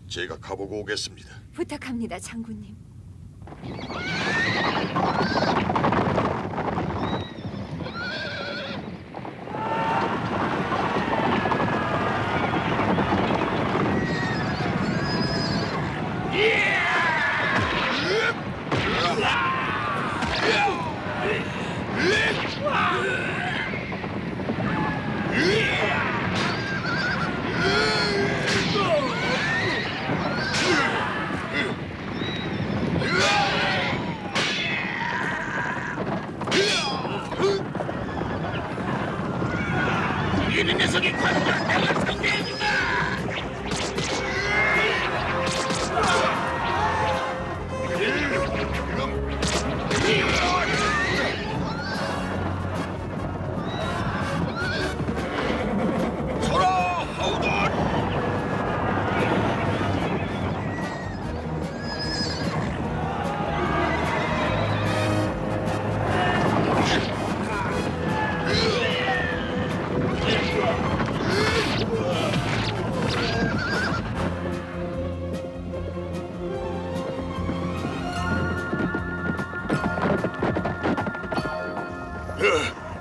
제가 가보고 오겠습니다. 부탁합니다, 장군님. 이는 녀석이 관장 내가 상대해주마. 서라, 하우던!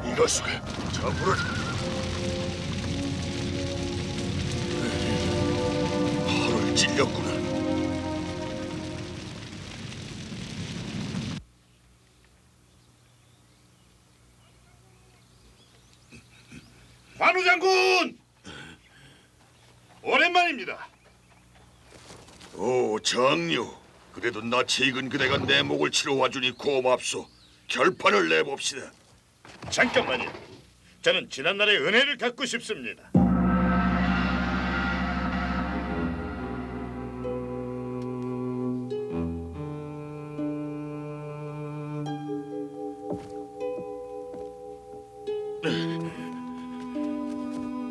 이럴 수가. 잡으러. 팔을 찔렸구나. 관우 장군! 오랜만입니다. 오, 장류. 그래도 낯이 익은 그대가 내 목을 치러 와주니 고맙소. 결판을 내봅시다. 잠깐만요. 저는 지난날의 은혜를 갚고 싶습니다.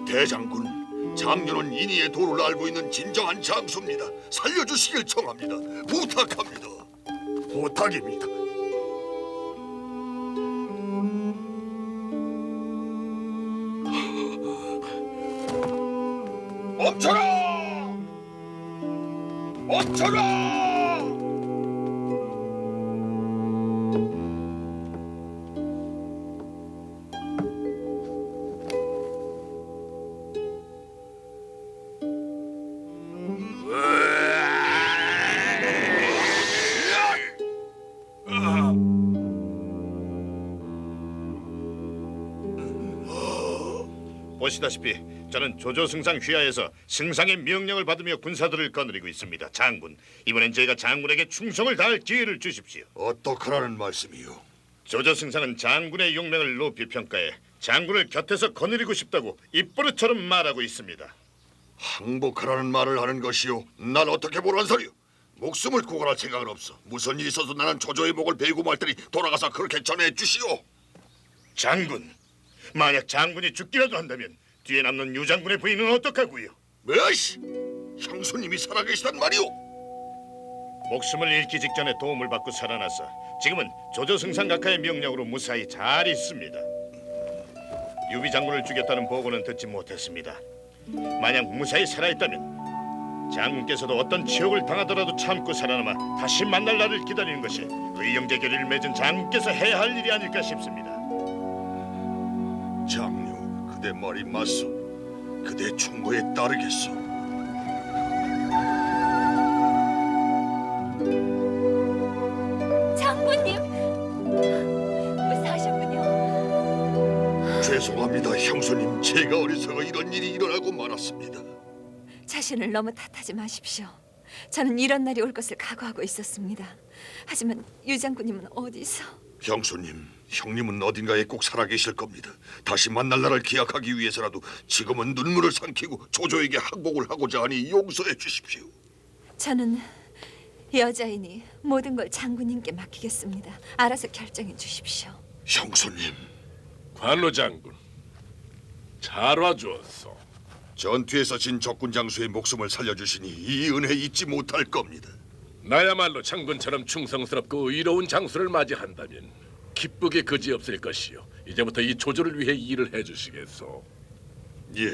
대장군, 장류는 인의의 도를 알고 있는 진정한 장수입니다. 살려주시길 청합니다. 부탁합니다. 부탁입니다. 멈춰라! 멈춰라! 보시다시피 저는 조조승상 휘하에서 승상의 명령을 받으며 군사들을 거느리고 있습니다. 장군, 이번엔 저희가 장군에게 충성을 다할 기회를 주십시오. 어떡하라는 말씀이요? 조조승상은 장군의 용맹을 높이 평가해 장군을 곁에서 거느리고 싶다고 입버릇처럼 말하고 있습니다. 항복하라는 말을 하는 것이요. 난 어떻게 보란 소리요? 목숨을 구걸할 생각은 없어. 무슨 일이 있어도 나는 조조의 목을 베고 말 테니 돌아가서 그렇게 전해 주시오. 장군, 만약 장군이 죽기라도 한다면 뒤에 남는 유장군의 부인은 어떡하고요? 뭐시? 형수님이 살아계시단 말이오? 목숨을 잃기 직전에 도움을 받고 살아나서 지금은 조조승상 각하의 명령으로 무사히 잘 있습니다. 유비 장군을 죽였다는 보고는 듣지 못했습니다. 만약 무사히 살아있다면 장군께서도 어떤 지옥을 당하더라도 참고 살아남아 다시 만날 날을 기다리는 것이 의형제 결의를 맺은 장군께서 해야 할 일이 아닐까 싶습니다. 장류, 그대 말이 맞소. 그대 충고에 따르겠소. 장군님, 무사하셨군요. 죄송합니다, 형수님. 제가 어리석어 이런 일이 일어나고 말았습니다. 자신을 너무 탓하지 마십시오. 저는 이런 날이 올 것을 각오하고 있었습니다. 하지만 유 장군님은 어디서? 형수님, 형님은 어딘가에 꼭 살아계실 겁니다. 다시 만날 날을 기약하기 위해서라도 지금은 눈물을 삼키고 조조에게 항복을 하고자 하니 용서해 주십시오. 저는 여자이니 모든 걸 장군님께 맡기겠습니다. 알아서 결정해 주십시오. 형수님, 관우 장군, 잘 와주었소. 전투에서 진 적군 장수의 목숨을 살려주시니 이 은혜 잊지 못할 겁니다. 나야말로 장군처럼 충성스럽고 의로운 장수를 맞이한다면 기쁘게 그지없을 것이요. 이제부터 이 조조를 위해 일을 해주시겠소. 예,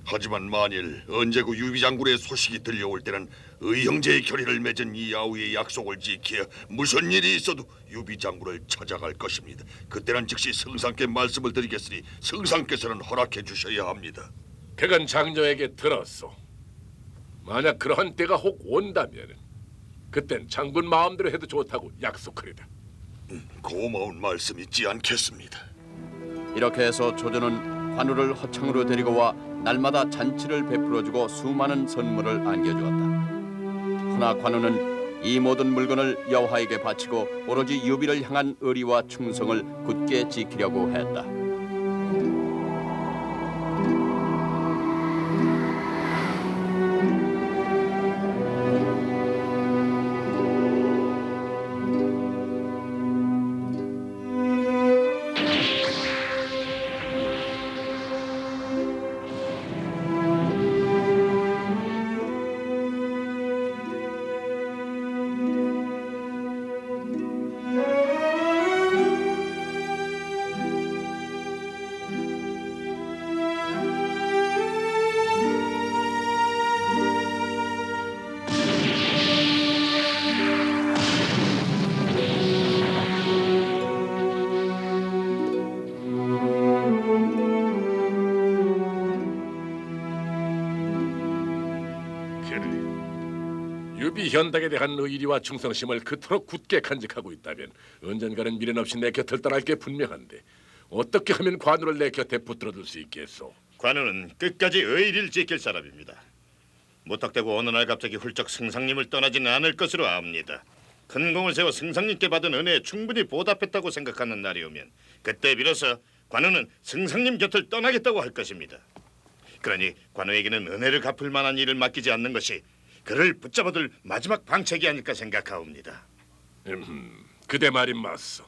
하지만 만일 언제고 유비 장군의 소식이 들려올 때는 의형제의 결의를 맺은 이 아우의 약속을 지키어 무슨 일이 있어도 유비 장군을 찾아갈 것입니다. 그때는 즉시 승상께 말씀을 드리겠으니 승상께서는 허락해 주셔야 합니다. 그건 장녀에게 들었소. 만약 그러한 때가 혹 온다면 그땐 장군 마음대로 해도 좋다고 약속하리다. 고마운 말씀 잊지 않겠습니다. 이렇게 해서 조조는 관우를 허창으로 데리고 와 날마다 잔치를 베풀어주고 수많은 선물을 안겨주었다. 허나 관우는 이 모든 물건을 여호와에게 바치고 오로지 유비를 향한 의리와 충성을 굳게 지키려고 했다. 유비 현덕에 대한 의리와 충성심을 그토록 굳게 간직하고 있다면 언젠가는 미련 없이 내 곁을 떠날 게 분명한데 어떻게 하면 관우를 내 곁에 붙들어둘 수 있겠소? 관우는 끝까지 의리를 지킬 사람입니다. 무턱대고 어느 날 갑자기 훌쩍 승상님을 떠나지는 않을 것으로 압니다. 큰 공을 세워 승상님께 받은 은혜에 충분히 보답했다고 생각하는 날이 오면 그때 비로소 관우는 승상님 곁을 떠나겠다고 할 것입니다. 그러니 관우에게는 은혜를 갚을 만한 일을 맡기지 않는 것이 그를 붙잡아둘 마지막 방책이 아닐까 생각하옵니다. 그대 말이 맞소.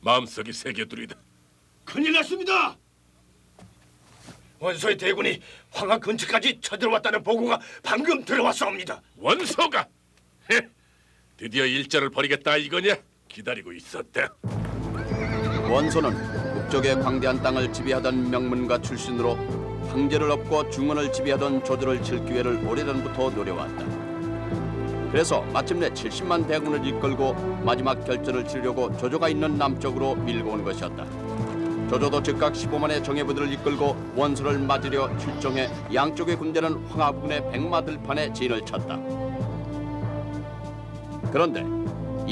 마음속이 새겨두리다. 큰일 났습니다. 원소의 대군이 황하 근처까지 쳐들어왔다는 보고가 방금 들어왔사옵니다. 원소가? 헤, 드디어 일자를 벌이겠다 이거냐? 기다리고 있었다. 원소는 북쪽의 광대한 땅을 지배하던 명문가 출신으로 황제를 업고 중원을 지배하던 조조를 칠 기회를 오래전부터 노려왔다. 그래서 마침내 70만 대군을 이끌고 마지막 결전을 치르려고 조조가 있는 남쪽으로 밀고 온 것이었다. 조조도 즉각 15만의 정예부들을 이끌고 원소를 맞으려 출정해 양쪽의 군대는 황하부군의 백마들판에 진을 쳤다. 그런데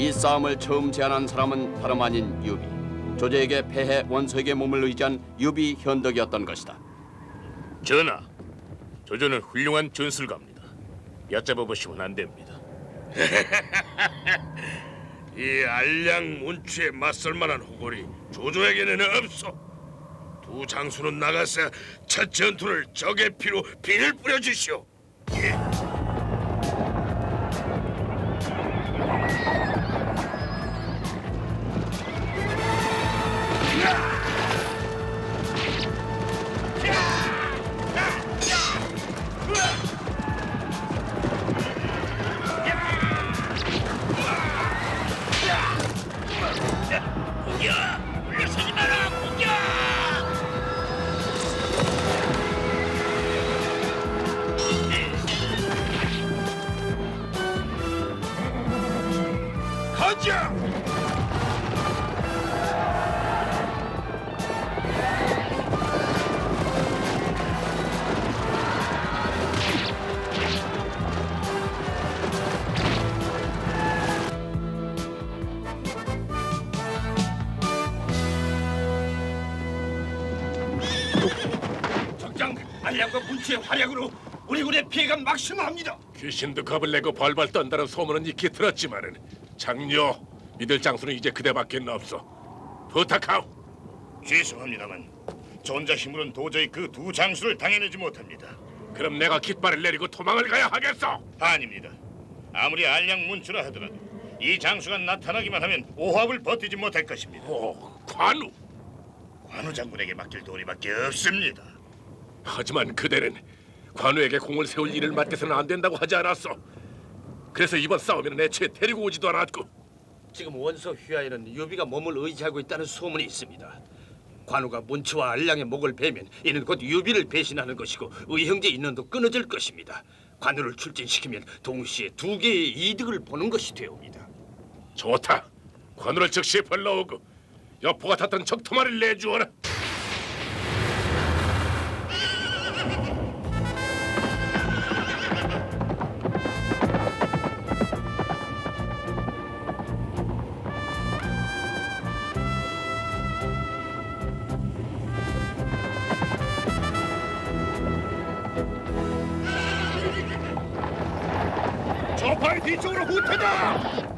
이 싸움을 처음 제안한 사람은 다름 아닌 유비. 조조에게 패해 원소에게 몸을 의지한 유비 현덕이었던 것이다. 전하, 조조는 훌륭한 전술가입니다. 얕잡아 보시면 안 됩니다. 이 알량 문추에 맞설 만한 호걸이 조조에게는 없어. 두 장수는 나가서 첫 전투를 적의 피로 비를 뿌려주시오. 예. 물러서지 마라, 공격! 가자! 적장 알량과 문치의 활약으로 우리 군의 피해가 막심합니다. 귀신도 겁을 내고 벌벌 떤다는 소문은 익히 들었지만은 장녀 믿을 장수는 이제 그대밖에 없어. 부탁하오. 죄송합니다만 저 혼자 힘으로는 도저히 그 두 장수를 당해내지 못합니다. 그럼 내가 깃발을 내리고 도망을 가야 하겠어. 아닙니다. 아무리 알량 문추라 하더라도 이 장수가 나타나기만 하면 오합을 버티지 못할 것입니다. 오, 관우. 관우 장군에게 맡길 도리밖에 없습니다. 하지만 그대는 관우에게 공을 세울 일을 맡겨서는 안 된다고 하지 않았어. 그래서 이번 싸움에는 애초에 데리고 오지도 않았고. 지금 원소 휘하에는 유비가 몸을 의지하고 있다는 소문이 있습니다. 관우가 문치와 알량의 목을 베면 이는 곧 유비를 배신하는 것이고 의형제 인연도 끊어질 것입니다. 관우를 출진시키면 동시에 두 개의 이득을 보는 것이 되옵니다. 좋다. 관우를 즉시 불러오고 여포가 탔던 적토마를 내주어라. 저팔 뒤쪽으로 후퇴다.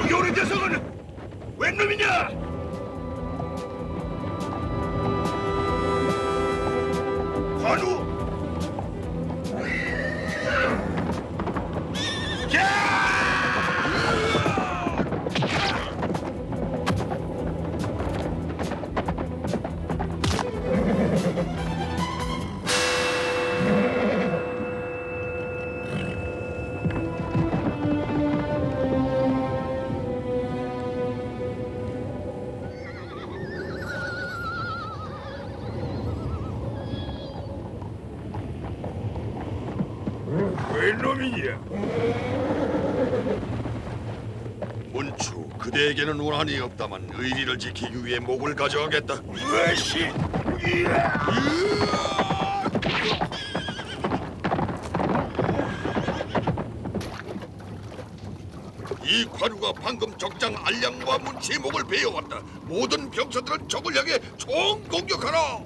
여기 오는 녀석은 웬 놈이냐? 관우! 웬 놈이냐? 문추, 그대에게는 원한이 없다만 의리를 지키기 위해 목을 가져가겠다. 으씨! 이 관우가 방금 적장 알량과 문치의 목을 베어왔다. 모든 병사들은 적을 향해 총 공격하라.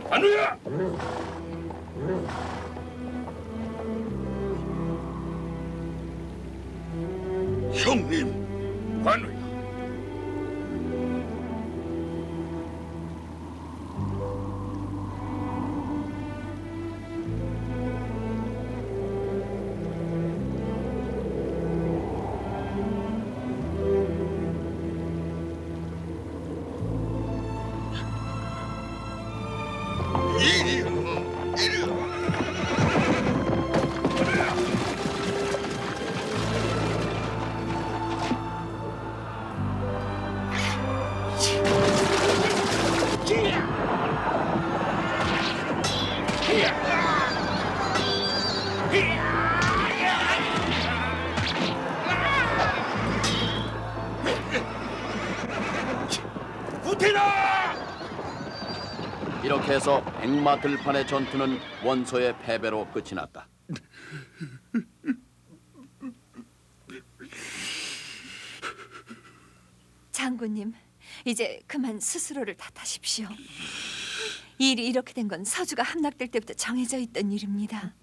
관우야! 형님, 관우야. 이렇게 해서 백마 들판의 전투는 원소의 패배로 끝이 났다. 장군님, 이제 그만 스스로를 탓하십시오. 일이 이렇게 된 건 서주가 함락될 때부터 정해져 있던 일입니다.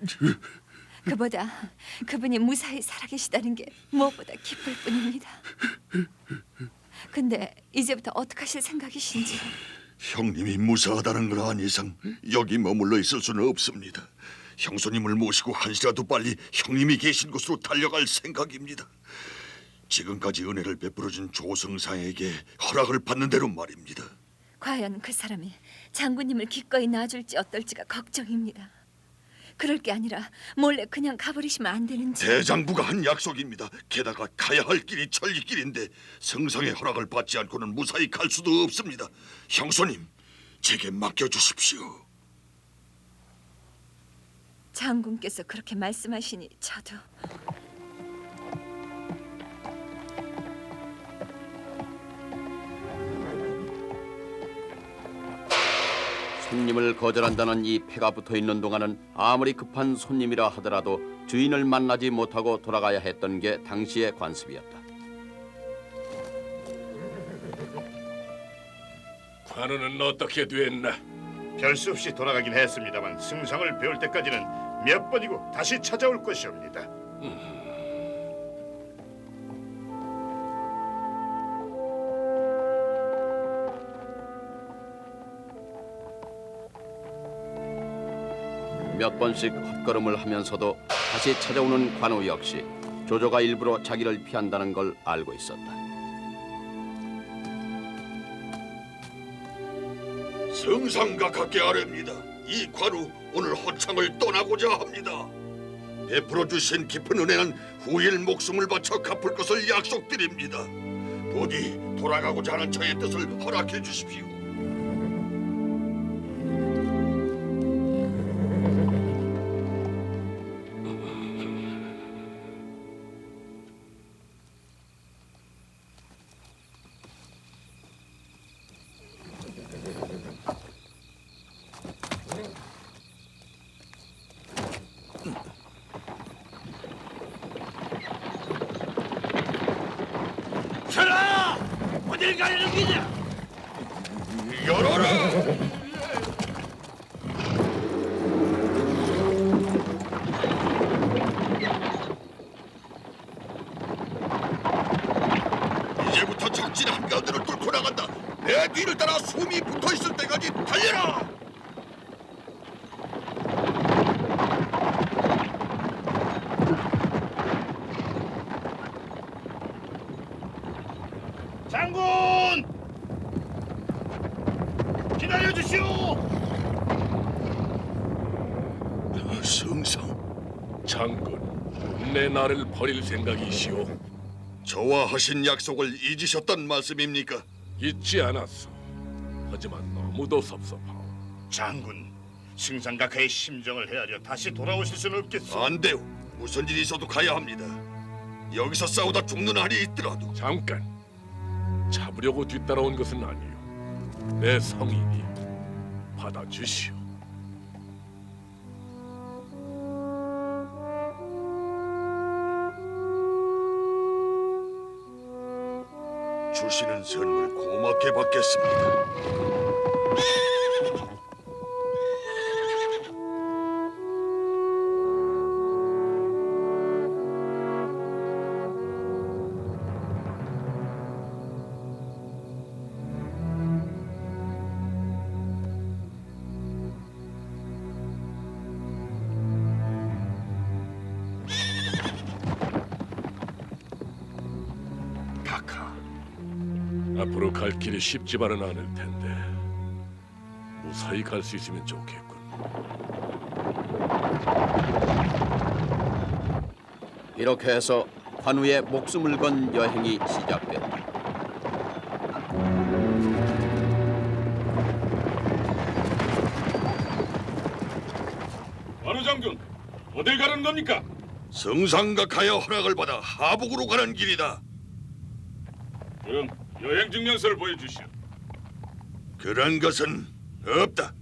그보다 그분이 무사히 살아계시다는 게 무엇보다 기쁠 뿐입니다. 근데 이제부터 어떻게 하실 생각이신지요? 형님이 무사하다는 걸 안 이상 여기 머물러 있을 수는 없습니다. 형수님을 모시고 한시라도 빨리 형님이 계신 곳으로 달려갈 생각입니다. 지금까지 은혜를 베풀어준 조승상에게 허락을 받는 대로 말입니다. 과연 그 사람이 장군님을 기꺼이 놔줄지 어떨지가 걱정입니다. 그럴 게 아니라 몰래 그냥 가버리시면 안 되는지. 대장부가 한 약속입니다. 게다가 가야 할 길이 천리길인데 성상의 허락을 받지 않고는 무사히 갈 수도 없습니다. 형수님, 제게 맡겨주십시오. 장군께서 그렇게 말씀하시니 저도. 손님을 거절한다는 이 패가 붙어있는 동안은 아무리 급한 손님이라 하더라도 주인을 만나지 못하고 돌아가야 했던 게 당시의 관습이었다. 관우는 어떻게 됐나? 별 수 없이 돌아가긴 했습니다만 승상을 배울 때까지는 몇 번이고 다시 찾아올 것이옵니다. 몇 번씩 헛걸음을 하면서도 다시 찾아오는 관우 역시 조조가 일부러 자기를 피한다는 걸 알고 있었다. 성상각하께 아뢰입니다. 이 관우 오늘 허창을 떠나고자 합니다. 베풀어 주신 깊은 은혜는 후일 목숨을 바쳐 갚을 것을 약속드립니다. 부디 돌아가고자 하는 저의 뜻을 허락해 주십시오. 전하! 어딜 가려는 기냐? 열어라! 이제부터 적진 한가운데를 뚫고 나간다. 내 뒤를 따라 숨이 붙어 있을 때까지 달려라! 장군! 기다려 주시오. 성상, 장군, 내 나를 버릴 생각이시오? 저와 하신 약속을 잊으셨단 말씀입니까? 잊지 않았소. 하지만 너무도 섭섭하오. 장군, 승상각하의 심정을 헤아려 다시 돌아오실 수는 없겠소. 안 돼요. 무슨 일이 있어도 가야 합니다. 여기서 싸우다 죽는 한이 있더라도. 잠깐. 잡으려고 뒤따라온 것은 아니오. 내 성인이 받아주시오. 주시는 선물 고맙게 받겠습니다. 카카. 앞으로 갈 길이 쉽지만은 않을 텐데 무사히 갈 수 있으면 좋겠군. 이렇게 해서 관우의 목숨을 건 여행이 시작됐다. 관우 장군, 어딜 가는 겁니까? 성상각하여 허락을 받아 하북으로 가는 길이다. 그럼 여행 증명서를 보여주시오. 그런 것은 없다.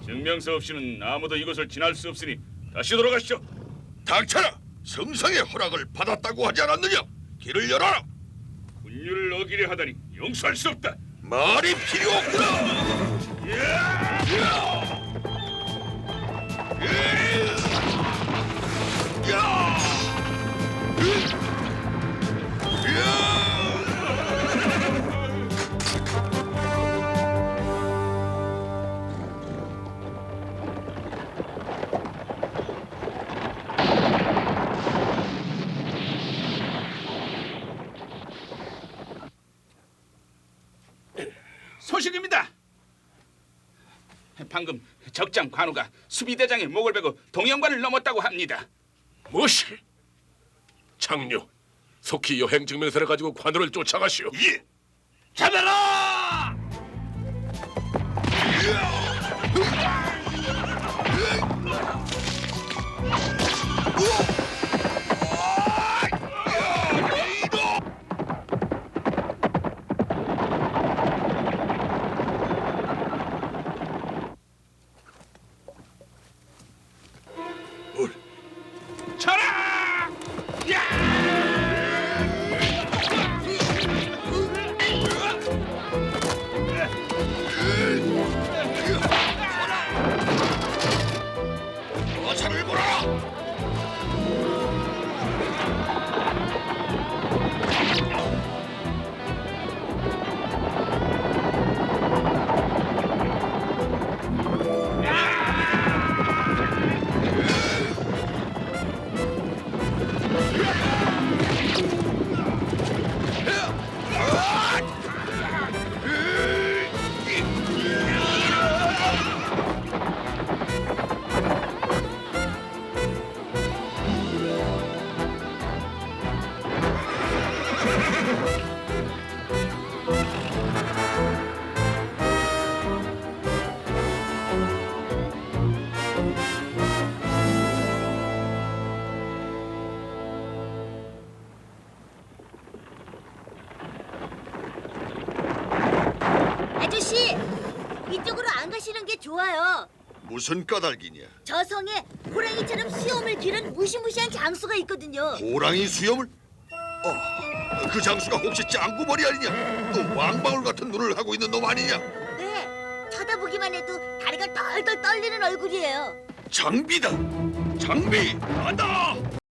증명서 없이는 아무도 이곳을 지날 수 없으니 다시 돌아가시죠. 닥쳐라! 성상의 허락을 받았다고 하지 않았느냐? 길을 열어라! 분율을 어기려 하다니 용서할 수 없다. 말이 필요 없구나! 소식입니다. 방금 적장 관우가 수비대장의 목을 베고 동영관을 넘었다고 합니다. 무엇이? 장류, 속히 여행 증명서를 가지고 관우를 쫓아가시오. 예! 잡아라! 쳐라! 어차를 보라! 좋아요. 무슨 까닭이냐? 저 성에 호랑이처럼 수염을 기른 무시무시한 장수가 있거든요. 호랑이 수염을? 그 장수가 혹시 짱구머리 아니냐? 또 왕방울 같은 눈을 하고 있는 놈 아니냐? 네, 쳐다보기만 해도 다리가 덜덜 떨리는 얼굴이에요. 장비다. 장비 나다.